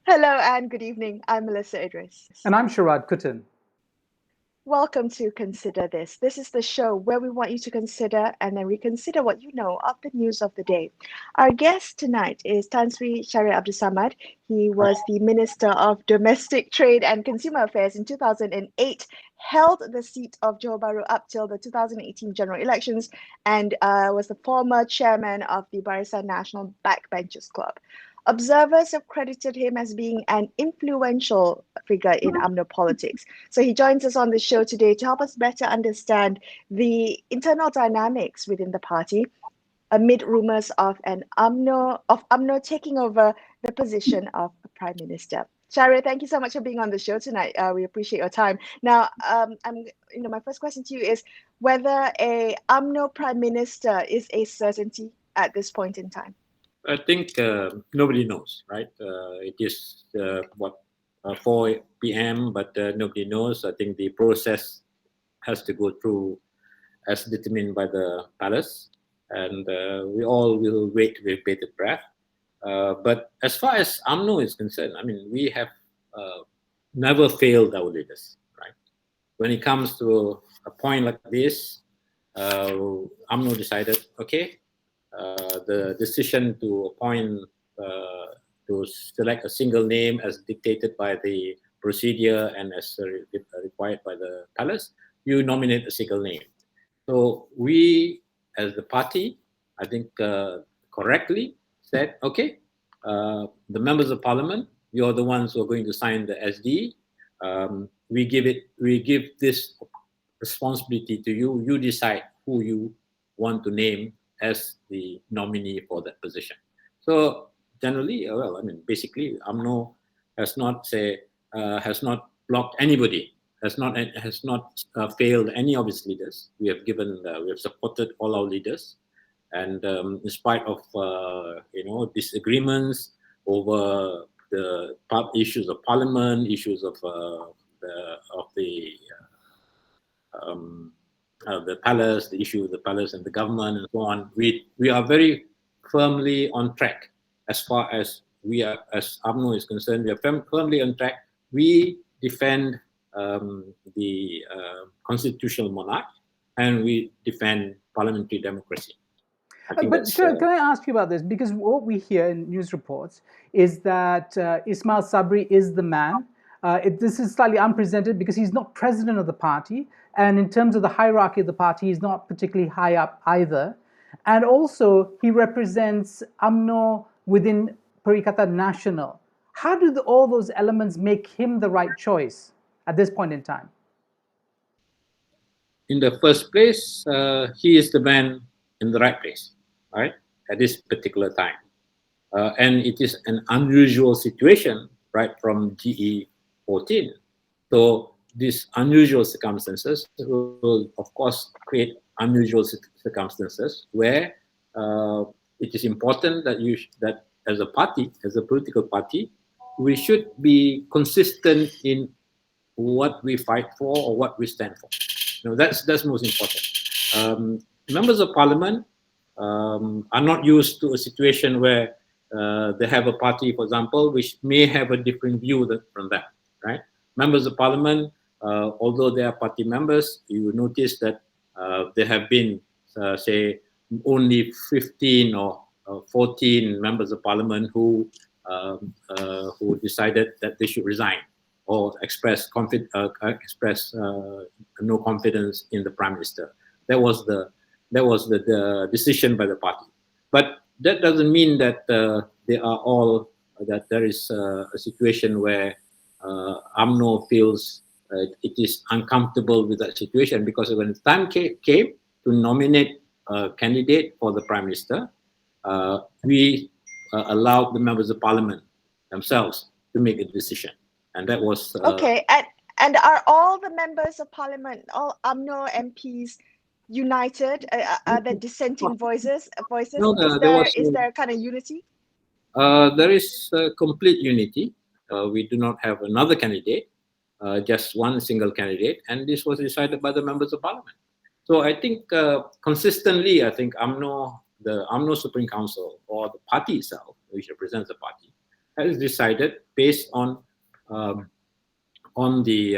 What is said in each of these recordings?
Hello and good evening. I'm Melisa Idris. And I'm Sharaad Kuttan. Welcome to Consider This. This is the show where we want you to consider and then reconsider what you know of the news of the day. Our guest tonight is Tan Sri Shahrir Samad. He was the Minister of Domestic Trade and Consumer Affairs in 2008, held the seat of Johor Bahru up till the 2018 general elections, and was the former chairman of the Barisan National Backbenchers Club. Observers have credited him as being an influential figure in UMNO politics. So he joins us on the show today to help us better understand the internal dynamics within the party amid rumors of UMNO taking over the position of Prime Minister. Shahrir, thank you so much for being on the show tonight. We appreciate your time. Now, my first question to you is whether a UMNO Prime Minister is a certainty at this point in time. I think nobody knows, right? It is 4 p.m., but nobody knows. I think the process has to go through as determined by the palace, and we all will wait with bated breath. But as far as UMNO is concerned, I mean, we have never failed our leaders, right? When it comes to a point like this, UMNO decided, okay, the decision to appoint, to select a single name as dictated by the procedure and as required by the palace, you nominate a single name. So we, as the party, I think correctly said, okay, the members of parliament, you're the ones who are going to sign the SD. We give this responsibility to you. You decide who you want to name as the nominee for that position. So generally, basically, UMNO has not blocked anybody, has not failed any of its leaders. We have supported all our leaders, and in spite of disagreements over the issues of parliament, issues of the palace, the issue of the palace and the government and so on, we are very firmly on track as far as UMNO is concerned. We are firmly on track. We defend the constitutional monarch, and we defend parliamentary democracy. But sure, can I ask you about this? Because what we hear in news reports is that Ismail Sabri is the man. This is slightly unprecedented because he's not president of the party. And in terms of the hierarchy of the party, he's not particularly high up either. And also, he represents UMNO within Perikatan Nasional. How do all those elements make him the right choice at this point in time? In the first place, he is the man in the right place, right, at this particular time. And it is an unusual situation, right, from GE 14. So these unusual circumstances will, of course, create unusual circumstances where it is important that that as a party, as a political party, we should be consistent in what we fight for or what we stand for. That's most important. Members of parliament are not used to a situation where they have a party, for example, which may have a different view from them, right? Members of parliament, although they are party members, you will notice that there have been, say, only 15 or 14 members of parliament who decided that they should resign or express no confidence in the prime minister. That was the decision by the party. But that doesn't mean that that there is a situation where UMNO feels it is uncomfortable with that situation, because when the time came to nominate a candidate for the prime minister, we allowed the members of parliament themselves to make a decision, and that was okay. And are all the members of parliament, all UMNO MPs, united? Are there dissenting voices? No, is there kind of unity? There is complete unity. We do not have another candidate, just one single candidate, and this was decided by the members of parliament. So I think consistently, I think the UMNO Supreme Council, or the party itself, which represents the party, has decided based um, on the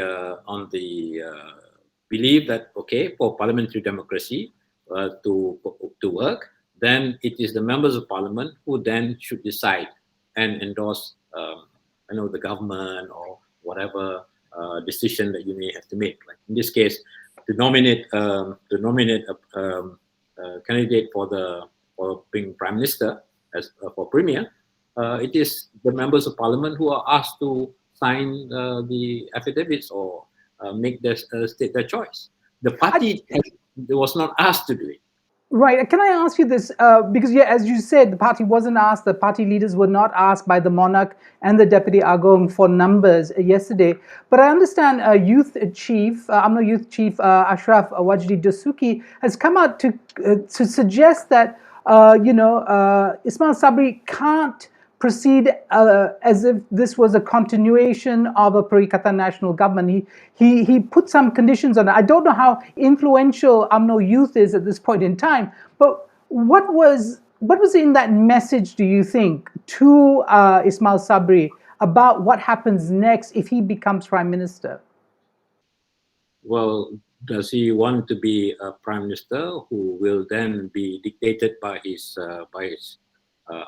belief that, okay, for parliamentary democracy to work, then it is the members of parliament who then should decide and endorse, the government or whatever decision that you may have to make. Like in this case, to nominate a candidate for being prime minister as for premier, it is the members of parliament who are asked to sign the affidavits or state their choice. The party was not asked to do it. Right. Can I ask you this? Because, yeah, as you said, the party wasn't asked, the party leaders were not asked by the Monarch and the Deputy Agong for numbers yesterday. But I understand UMNO Youth Chief Ashraf Wajdi Dasuki has come out to suggest that, Ismail Sabri can't proceed as if this was a continuation of a Perikatan National Government. He put some conditions on it. I don't know how influential UMNO Youth is at this point in time, but what was in that message, do you think, to Ismail Sabri about what happens next if he becomes Prime Minister? Well, does he want to be a Prime Minister who will then be dictated by his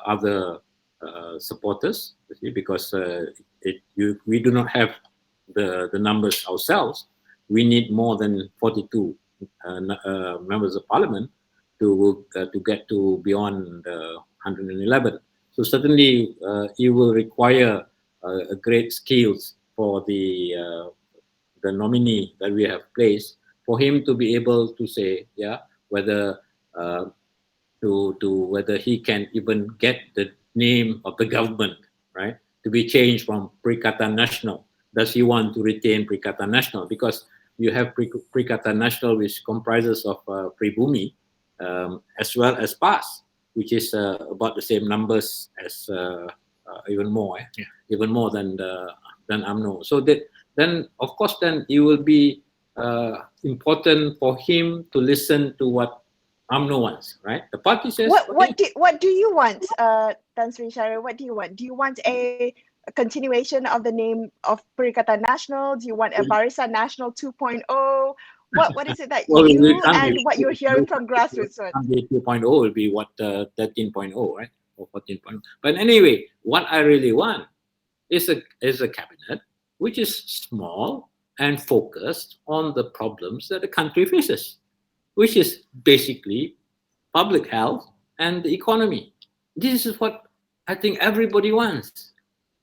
other supporters, because we do not have the numbers ourselves. We need more than 42 members of parliament to get to beyond 111. So certainly it will require a great skills for the nominee that we have placed, for him to be able to say, whether whether he can even get the name of the government, right, to be changed from Perikatan Nasional. Does he want to retain Perikatan Nasional? Because you have Perikatan Nasional, which comprises of Pribumi, as well as PAS, which is about the same numbers as even more than UMNO. So then of course then it will be important for him to listen to what UMNO wants, right? The party says. What do you want, Tan Sri Shahrir? What do you want? Do you want a continuation of the name of Perikatan Nasional? Do you want a Barisan Nasional 2.0? What is it that you and what you're hearing from grassroots want? 2.0 will be what 13.0, right, or 14.0. But anyway, what I really want is a cabinet which is small and focused on the problems that the country faces, which is basically public health and the economy. This is what I think everybody wants,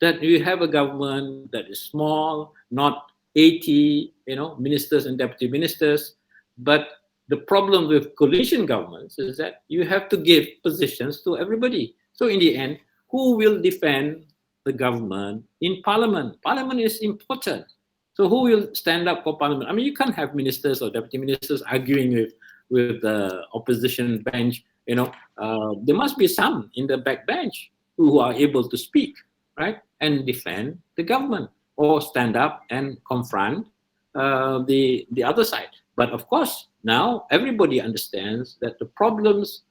that you have a government that is small, not 80 ministers and deputy ministers. But the problem with coalition governments is that you have to give positions to everybody. So in the end, who will defend the government in parliament? Parliament is important. So who will stand up for parliament? I mean, you can't have ministers or deputy ministers arguing with the opposition bench. There must be some in the back bench who are able to speak, right, and defend the government or stand up and confront the other side. But of course, now everybody understands that the problems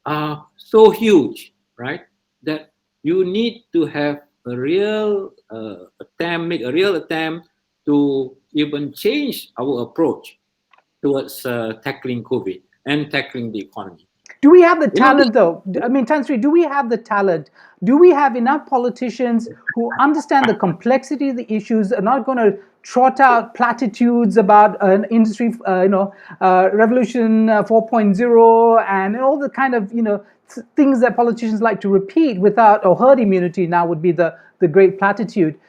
are so huge, right, that you need to have a real make a real attempt to even change our approach towards tackling COVID and tackling the economy. Do we have the talent, though? I mean, Tan Sri, do we have the talent? Do we have enough politicians who understand the complexity of the issues, are not going to trot out platitudes about an industry, revolution 4.0 and all the kind of, things that politicians like to repeat without, or herd immunity now would be the great platitude.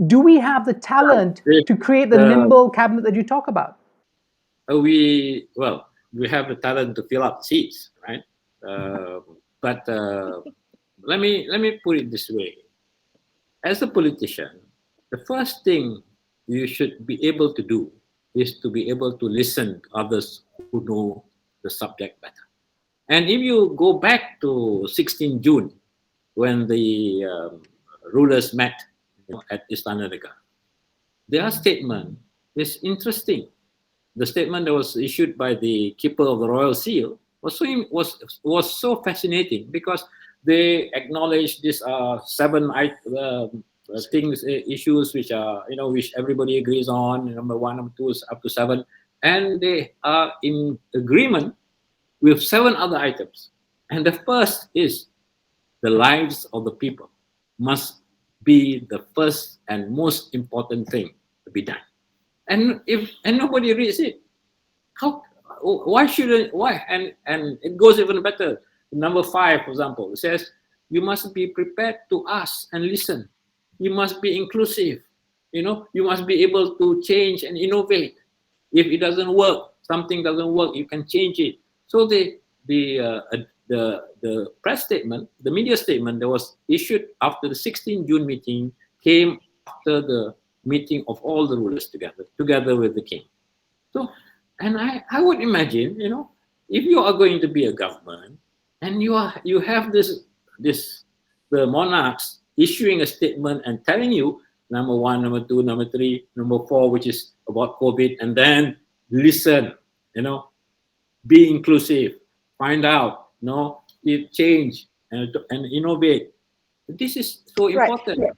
Do we have the talent to create the nimble cabinet that you talk about? We have the talent to fill up seats, right? But let me put it this way: as a politician, the first thing you should be able to do is to be able to listen to others who know the subject better. And if you go back to 16 June, when the rulers met at Istana Negara, their statement is interesting. The statement that was issued by the keeper of the royal seal was so fascinating, because they acknowledge these seven things, issues which are, which everybody agrees on. Number one, number two is up to seven, and they are in agreement with seven other items. And the first is the lives of the people must be the first and most important thing to be done. And nobody reads it, how? Why shouldn't? Why? And it goes even better. Number five, for example, it says you must be prepared to ask and listen. You must be inclusive. You must be able to change and innovate. If it doesn't work, something doesn't work, you can change it. So the press statement, the media statement that was issued after the 16 June meeting came after the meeting of all the rulers together with the king. So, and I would imagine, if you are going to be a government and you have the monarchs issuing a statement and telling you number one, number two, number three, number four, which is about COVID, and then listen, be inclusive, find out, change and innovate. This is so important. Right.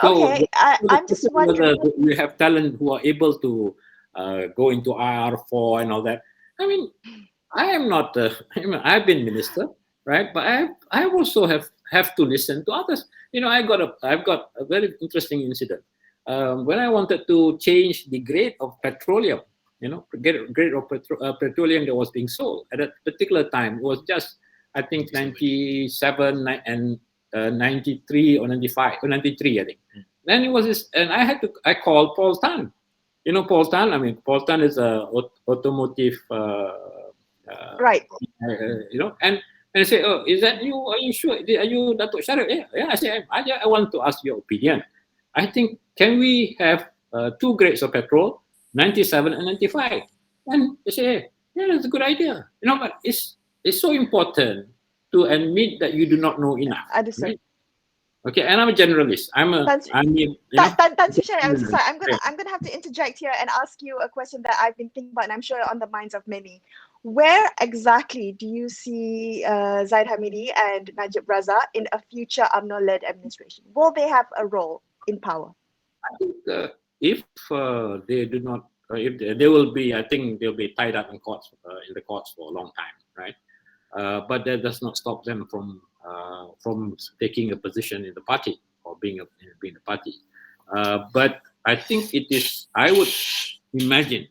So, okay, I'm just wondering whether we have talent who are able to go into IR4 and all that. I mean, I am not. I've been minister, right? But I also have to listen to others. I've got a very interesting incident. When I wanted to change the grade of petroleum, grade of petroleum that was being sold at that particular time, it was just, I think, 97 and 93 or 95 or 93, I think. Then it was this, and I called Paul Tan. Paul Tan. I mean, Paul Tan is a automotive. right. And I say, oh, is that you? Are you sure? Are you Datuk Shahrir? Yeah. I say, I want to ask your opinion. I think, can we have two grades of petrol, 97 and 95? And they say, yeah, that's a good idea. But it's so important to admit that you do not know enough. Understood. Right? Okay, and I'm a generalist. I'm so sorry. I'm gonna have to interject here and ask you a question that I've been thinking about, and I'm sure on the minds of many. Where exactly do you see Zaid Hamidi and Najib Razak in a future UMNO-led administration? Will they have a role in power? I think if they do not, if they will be, I think they'll be tied up in the courts for a long time, right? But that does not stop them from taking a position in the party or being the party. But I think it is. I would imagine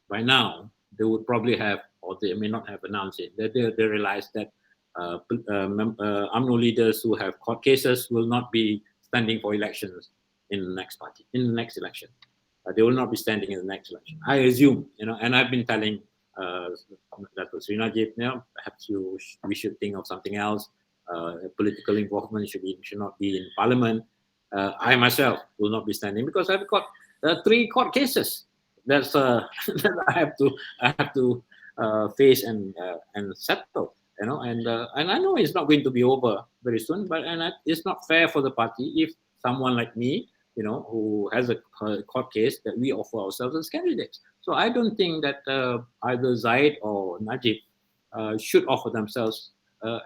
by now they would probably have, or they may not have announced it, that they realize that UMNO leaders who have court cases will not be standing for elections in the next election. They will not be standing in the next election, I assume. And I've been telling Datuk Sri Najib, perhaps we should think of something else. Political involvement should not be in parliament. I myself will not be standing because I've got 3 court cases that I have to face and settle. And I know it's not going to be over very soon, but it's not fair for the party if someone like me, who has a court case, that we offer ourselves as candidates. So I don't think that either Zaid or Najib should offer themselves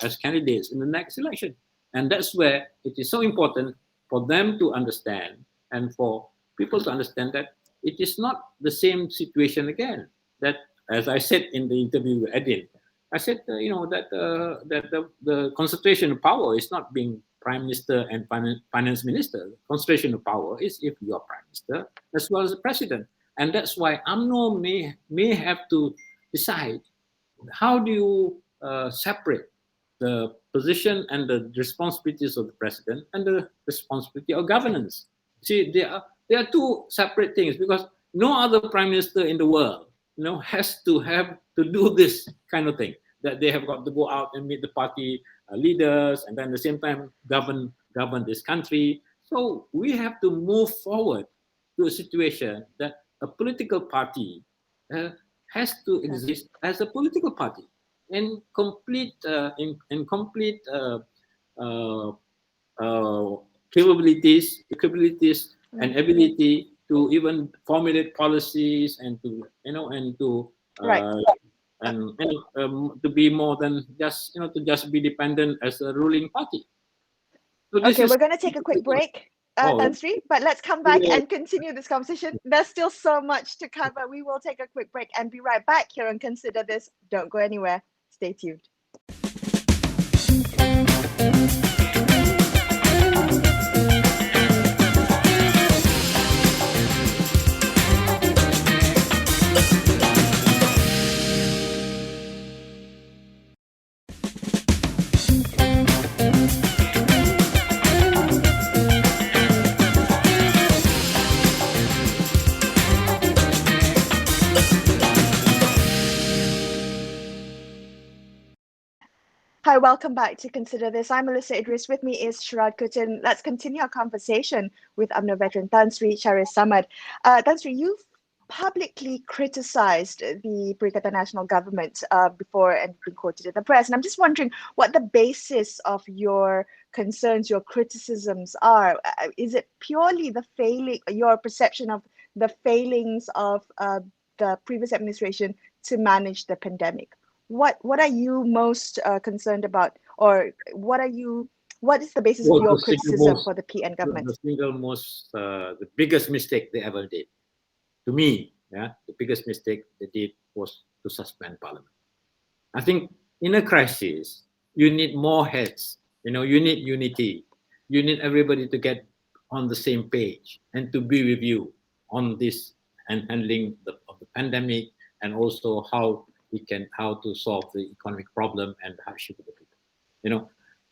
as candidates in the next election. And that's where it is so important for them to understand and for people to understand that it is not the same situation again. That, as I said in the interview with Edin, I said, that the concentration of power is not being Prime Minister and Finance Minister. Concentration of power is if you are Prime Minister as well as the President. And that's why UMNO may have to decide, how do you separate the position and the responsibilities of the President and the responsibility of governance. See, there are 2 separate things, because no other Prime Minister in the world has to have to do this kind of thing, that they have got to go out and meet the party leaders and then at the same time govern this country. So we have to move forward to a situation that a political party has to exist as a political party in complete capabilities and ability to even formulate policies and to and to be more than just to just be dependent as a ruling party. So okay, we're going to take a quick break, Tan Sri, but let's come back and continue this conversation. There's still so much to cover. We will take a quick break and be right back here and consider this. Don't go anywhere. Stay tuned. Hi, welcome back to Consider This. I'm Melisa Idris. With me is Sharaad Kuttan. Let's continue our conversation with UMNO veteran Tan Sri Shahrir Samad. Tan Sri, you've publicly criticized the Perikatan Nasional Government before and been quoted in the press. And I'm just wondering what the basis of your concerns, your criticisms are. Is it purely your perception of the failings of the previous administration to manage the pandemic? What are you most concerned about, or what is the basis of your criticism for the PN government? The biggest mistake they ever did, to me, the biggest mistake they did was to suspend Parliament. I think in a crisis, you need more heads. You need unity. You need everybody to get on the same page and to be with you on this and handling of the pandemic, and also how to solve the economic problem and hardship of the people.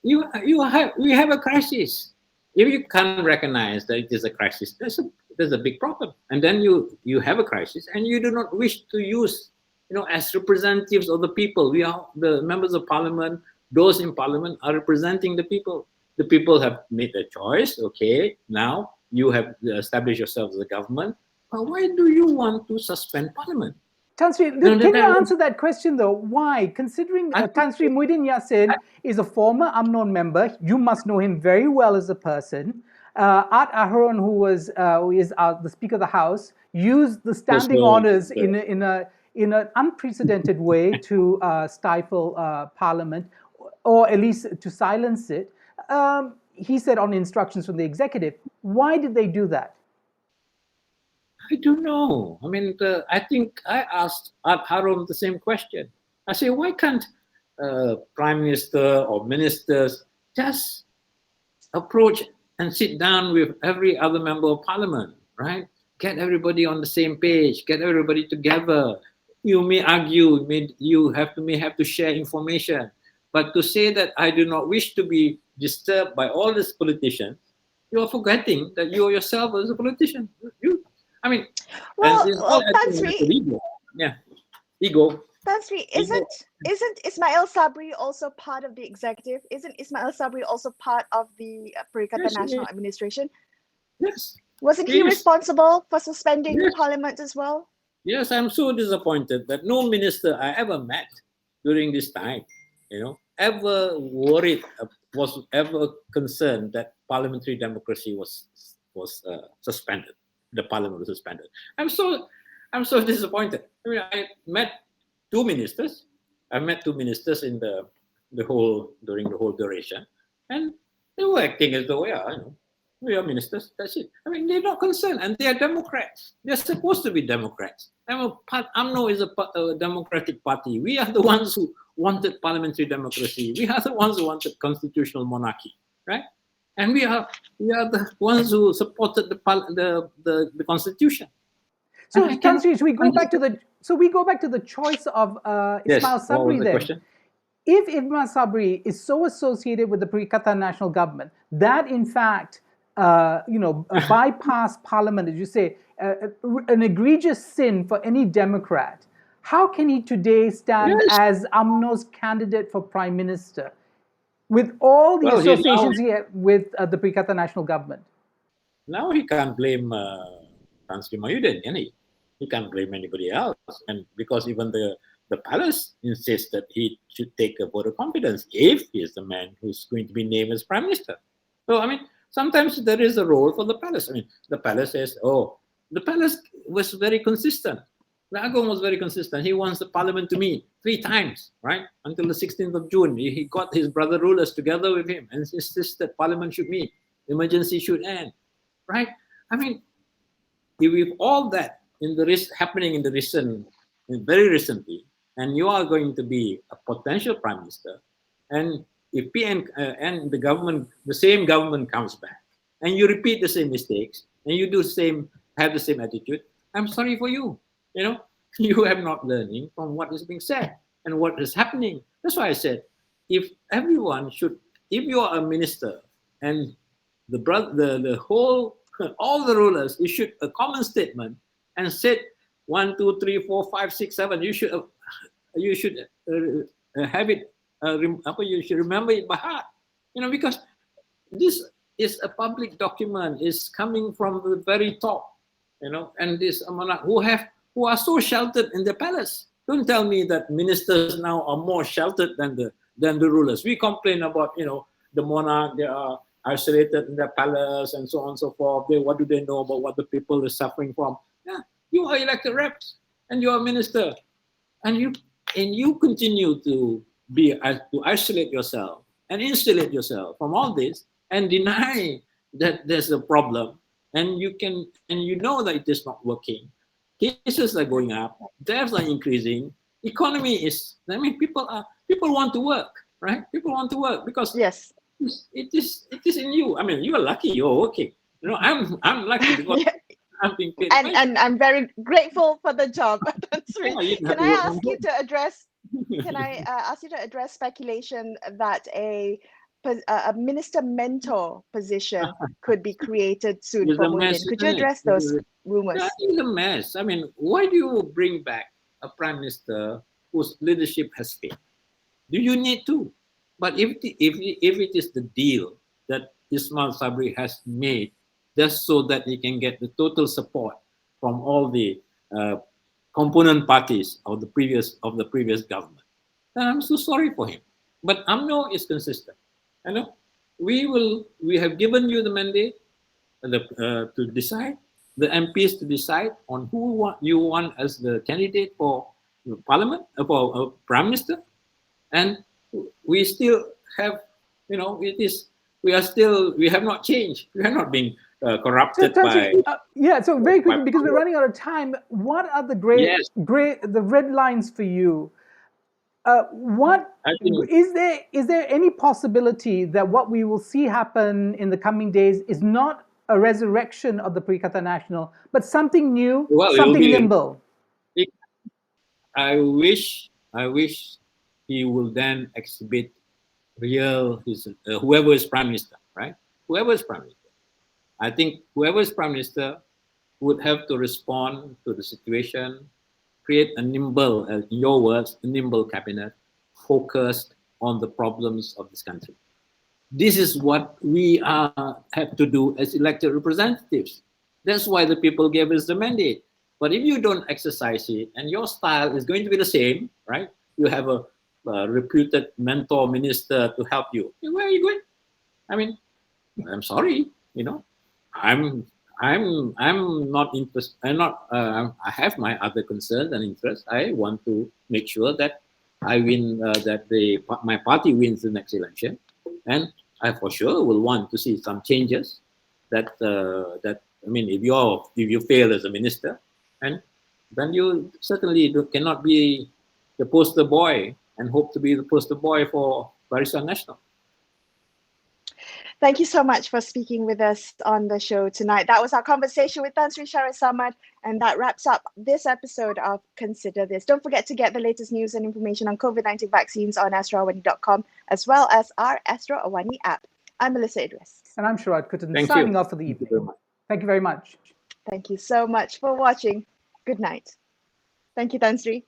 We have a crisis. If you can't recognize that it is a crisis, there's a big problem. And then you have a crisis, and you do not wish to use, as representatives of the people. We are the members of Parliament. Those in Parliament are representing the people. The people have made a choice. Okay, now you have established yourself as a government. But why do you want to suspend Parliament? Tan Sri, can you answer that question though? Why? Considering Tan Sri Muhyiddin Yassin is a former UMNO member, you must know him very well as a person. Art Aharon, who is the Speaker of the House, used the standing orders in an unprecedented way to stifle Parliament, or at least to silence it. He said on instructions from the executive. Why did they do that? I don't know. I mean, I think I asked Harun the same question. I say, why can't Prime Minister or ministers just approach and sit down with every other member of Parliament, right? Get everybody on the same page, get everybody together. You may argue, you may have to share information, but to say that I do not wish to be disturbed by all these politicians, you are forgetting that you yourself as a politician. Tan Sri, ego. Tan Sri, isn't Ismail Sabri also part of the executive? Isn't Ismail Sabri also part of the Perikatan Nasional Administration? Yes. Wasn't he responsible for suspending Parliament as well? Yes, I'm so disappointed that no minister I ever met during this time, ever worried, was ever concerned that parliamentary democracy was suspended. The Parliament was suspended. I'm so disappointed. I met two ministers. I met two ministers in during the whole duration, and they were acting as though we are ministers. That's it. They're not concerned, and they are Democrats. They're supposed to be Democrats. UMNO is a democratic party. We are the ones who wanted parliamentary democracy. We are the ones who wanted constitutional monarchy, right? And we are the ones who supported the constitution. So, Tan Sri, we go back to the choice of Ismail Sabri then. Question? If Ismail Sabri is so associated with the Perikatan Nasional Government that, in fact, bypass Parliament, as you say, an egregious sin for any Democrat, how can he today stand as UMNO's candidate for Prime Minister? With all the associations he had with the Perikatan Nasional Government. Now he can't blame Tan Sri Muhyiddin, can he? He can't blame anybody else. And because even the palace insists that he should take a vote of confidence if he is the man who's going to be named as Prime Minister. So, sometimes there is a role for the palace. The palace says, the palace was very consistent. Yaakob was very consistent. He wants the parliament to meet 3 times, right? Until the 16th of June. He got his brother rulers together with him and insisted parliament should meet. Emergency should end, right? I mean, with all that happening in the very recently, and you are going to be a potential prime minister, and if PN and the same government comes back, and you repeat the same mistakes, and you have the same attitude, I'm sorry for you. You know, you have not learning from what is being said and what is happening. That's why I said, if you are a minister and the whole all the rulers issued a common statement and said 1, 2, 3, 4, 5, 6, 7. You should have it. You should remember it by heart. Because this is a public document. It's coming from the very top. And this monarch who are so sheltered in the palace. Don't tell me that ministers now are more sheltered than the rulers. We complain about the monarch. They are isolated in their palace and so on and so forth. What do they know about what the people is suffering from? Yeah, you are elected reps and you are a minister, and you continue to isolate yourself and insulate yourself from all this and deny that there's a problem, and you know that it is not working. Cases are going up, deaths are increasing, economy is. People want to work, right? People want to work because yes. It is in you. You are lucky you're working. I'm lucky because I'm being paid. And I'm very grateful for the job. Can I ask you to address speculation that a minister mentor position could be created soon for Buletin? Could you address those rumors? That is a mess. Why do you bring back a prime minister whose leadership has failed? Do you need to? But if it is the deal that Ismail Sabri has made, just so that he can get the total support from all the component parties of the previous government, then I'm so sorry for him. But UMNO is consistent. We have given you the mandate to decide, the MPs to decide on who you want as the candidate for parliament, for prime minister, and we still have, we have not changed. We are not being corrupted by. So very quickly, because we're running out of time, what are the red lines for you? Is there any possibility that what we will see happen in the coming days is not a resurrection of the Perikatan Nasional, but something new, something nimble? I wish he will then exhibit whoever is prime minister, right? Whoever is prime minister. I think whoever is prime minister would have to respond to the situation, create a nimble, in your words, a nimble cabinet focused on the problems of this country. This is what we have to do as elected representatives. That's why the people gave us the mandate. But if you don't exercise it, and your style is going to be the same, right? You have a reputed mentor minister to help you. Where are you going? I'm sorry, I'm not interested. I have my other concerns and interests. I want to make sure that I win, that my party wins the next election, and I for sure will want to see some changes. If you fail as a minister, and then you certainly cannot be the poster boy and hope to be the poster boy for Barisan Nasional. Thank you so much for speaking with us on the show tonight. That was our conversation with Tan Sri Shahrir Samad, and that wraps up this episode of Consider This. Don't forget to get the latest news and information on COVID-19 vaccines on astroawani.com, as well as our Astro Awani app. I'm Melisa Idris. And I'm Sharaad Kuttan, signing off for the evening. Thank you very much. Thank you so much for watching. Good night. Thank you, Tan Sri.